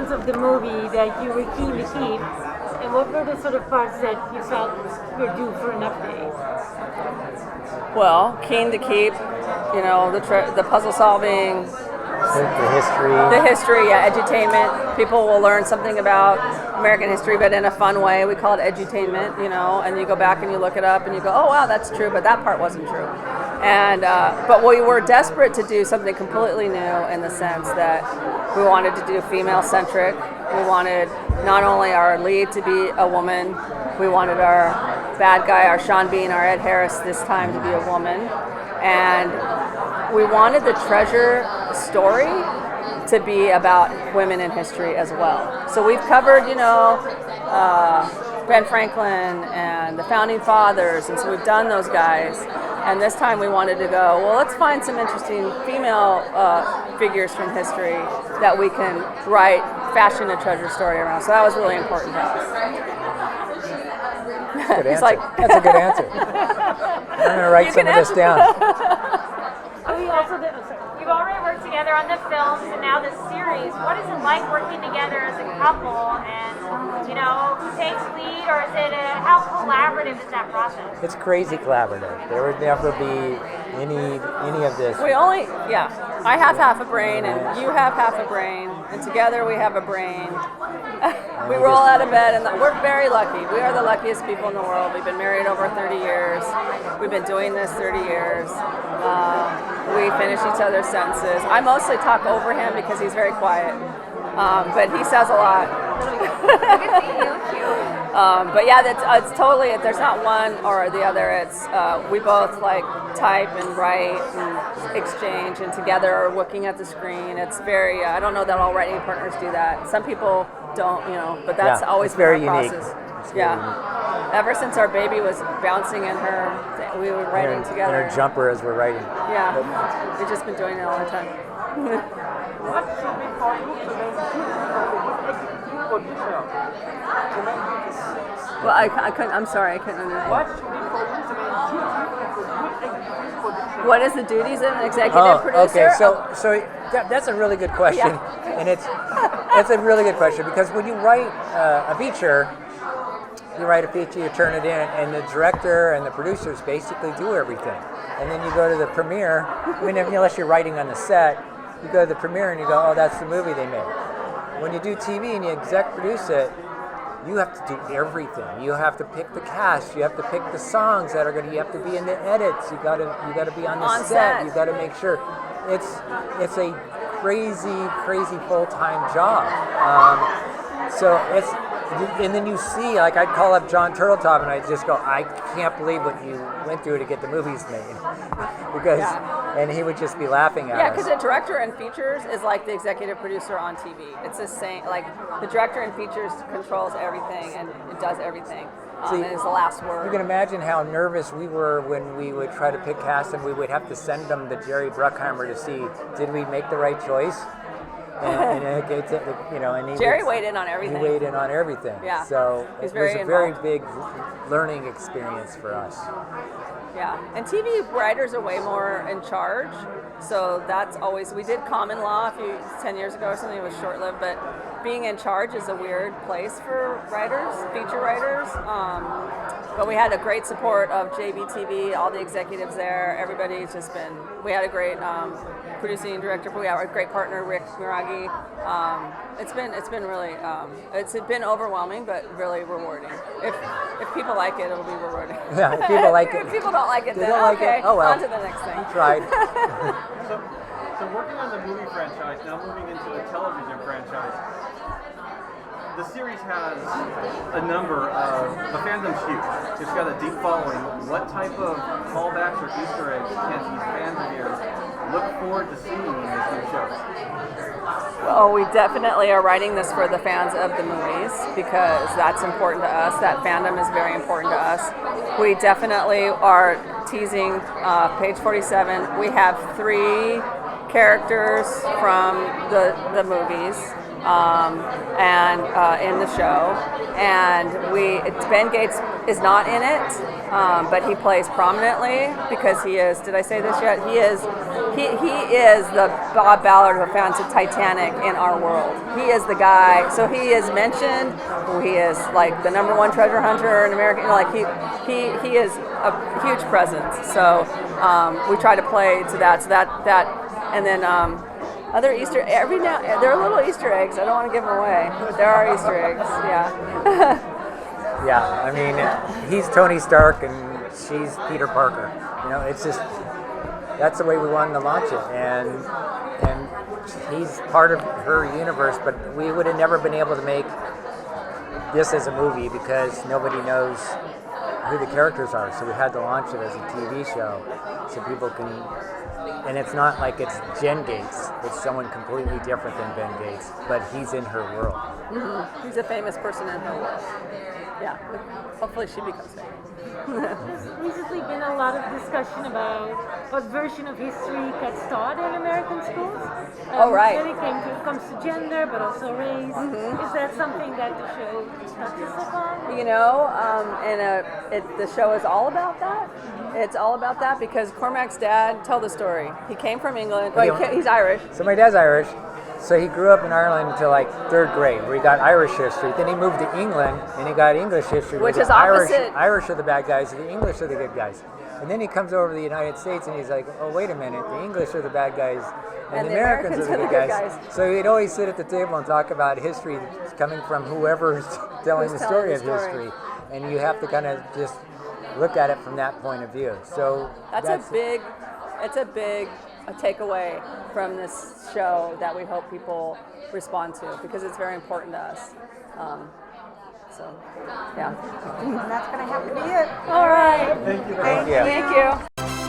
elements of the movie that you were keen to keep, and what were the sort of parts that you felt were due for an update? Well, keen to keep, the puzzle solving, the history, edutainment. People will learn something about American history, but in a fun way. We call it edutainment, and you go back and you look it up and you go, oh wow, that's true, but that part wasn't true. And but we were desperate to do something completely new in the sense that we wanted to do female-centric. We wanted not only our lead to be a woman, we wanted our bad guy, our Sean Bean, our Ed Harris this time to be a woman. And we wanted the treasure story to be about women in history as well. So we've covered, Ben Franklin and the Founding Fathers, and so we've done those guys. And this time we wanted to go, well, let's find some interesting female figures from history that we can fashion a treasure story around. So that was really important to us. Good answer. That's a good answer. I'm going to write some of this down. You've already worked together on the films and now the series. What is it like working together as a couple? And who takes lead, or is it how collaborative is that process? It's crazy collaborative. There would never be any of this. I have half a brain and you have half a brain, and together we have a brain. We roll out of bed, and we're very lucky. We are the luckiest people in the world. We've been married over 30 years. We've been doing this 30 years. We finish each other's sentences. I mostly talk over him because he's very quiet, but he says a lot. But yeah, it's totally, there's not one or the other. It's we both type and write and exchange, and together are looking at the screen. It's very, I don't know that all writing partners do that. Some people don't, but that's always very been our unique. process. Ever since our baby was bouncing in her, we were writing together. In her jumper as we're writing. Yeah, we've just been doing it all the time. Well, I couldn't. I'm sorry, I couldn't understand. What is the duties of an executive producer? Okay, so that's a really good question, and it's a really good question because when you write a feature, you turn it in, and the director and the producers basically do everything, and then you go to the premiere. Unless you're writing on the set, you go to the premiere and you go, oh, that's the movie they made. When you do TV and you exec produce it, you have to do everything. You have to pick the cast. You have to pick the songs that are going to. You have to be in the edits. You got to be on the set. You got to make sure. It's a crazy full-time job. And then you see, I'd call up John Turtletop and I'd just go, I can't believe what you went through to get the movies made, and he would just be laughing at us. Yeah, because the director in features is like the executive producer on TV. It's the same. The director in features controls everything and it does everything. And is the last word. You can imagine how nervous we were when we would try to pick cast, and we would have to send them to Jerry Bruckheimer to see, did we make the right choice? And Jerry weighed in on everything. He weighed in on everything. Yeah. So it was a very big learning experience for us. Yeah, and TV writers are way more in charge. So that's always, we did Common Law 10 years ago or something. It was short-lived, but being in charge is a weird place for writers, feature writers. But we had a great support of JBTV, all the executives there. Everybody's just been, we had a great producing director, we have a great partner, Rick Miragi. It's been really, it's been overwhelming, but really rewarding. If people like it, it'll be rewarding. Yeah, if people like it. If people don't like it, then okay. Oh well. On to the next thing. We tried. So working on the movie franchise, now moving into the television franchise, the series has a number of, the fandom's huge. It's got a deep following. What type of callbacks or Easter eggs can these fans of yours look forward to seeing in these new shows? Well, we definitely are writing this for the fans of the movies because that's important to us. That fandom is very important to us. We definitely are teasing page 47. We have 3 characters from the movies. and in the show, and Ben Gates is not in it, but he plays prominently because he is. Did I say this yet? He is the Bob Ballard who founded Titanic in our world. He is the guy. So he is mentioned. He is like the #1 treasure hunter in America. Like he is a huge presence. So we try to play to that. So that and then. Other Easter every now there are little Easter eggs. I don't want to give them away, but there are Easter eggs. Yeah. Yeah, I mean, he's Tony Stark and she's Peter Parker. It's just that's the way we wanted to launch it, and he's part of her universe. But we would have never been able to make this as a movie because nobody knows who the characters are. So we had to launch it as a TV show so people can. And it's not like it's Jen Gates. It's someone completely different than Ben Gates, but he's in her world. Mm-hmm. He's a famous person in her world. Yeah. Hopefully she becomes famous. There's recently been a lot of discussion about what version of history gets taught in American schools. Oh, right. When it comes to gender, but also race. Mm-hmm. Is that something that the show touches upon? The show is all about that. It's all about that because Cormac's dad, tell the story. He came from England. He's Irish. So my dad's Irish. So he grew up in Ireland until like 3rd grade, where he got Irish history. Then he moved to England and he got English history. Which where is the opposite. Irish are the bad guys, and the English are the good guys. And then he comes over to the United States and he's like, oh, wait a minute, the English are the bad guys and the Americans are the good guys. So he'd always sit at the table and talk about history coming from whoever's telling the story of history. And you have to kind of just look at it from that point of view. So it's a big takeaway from this show that we hope people respond to because it's very important to us. Yeah. And that's going to have to be it. All right. Thank you. Thank you. Thank you.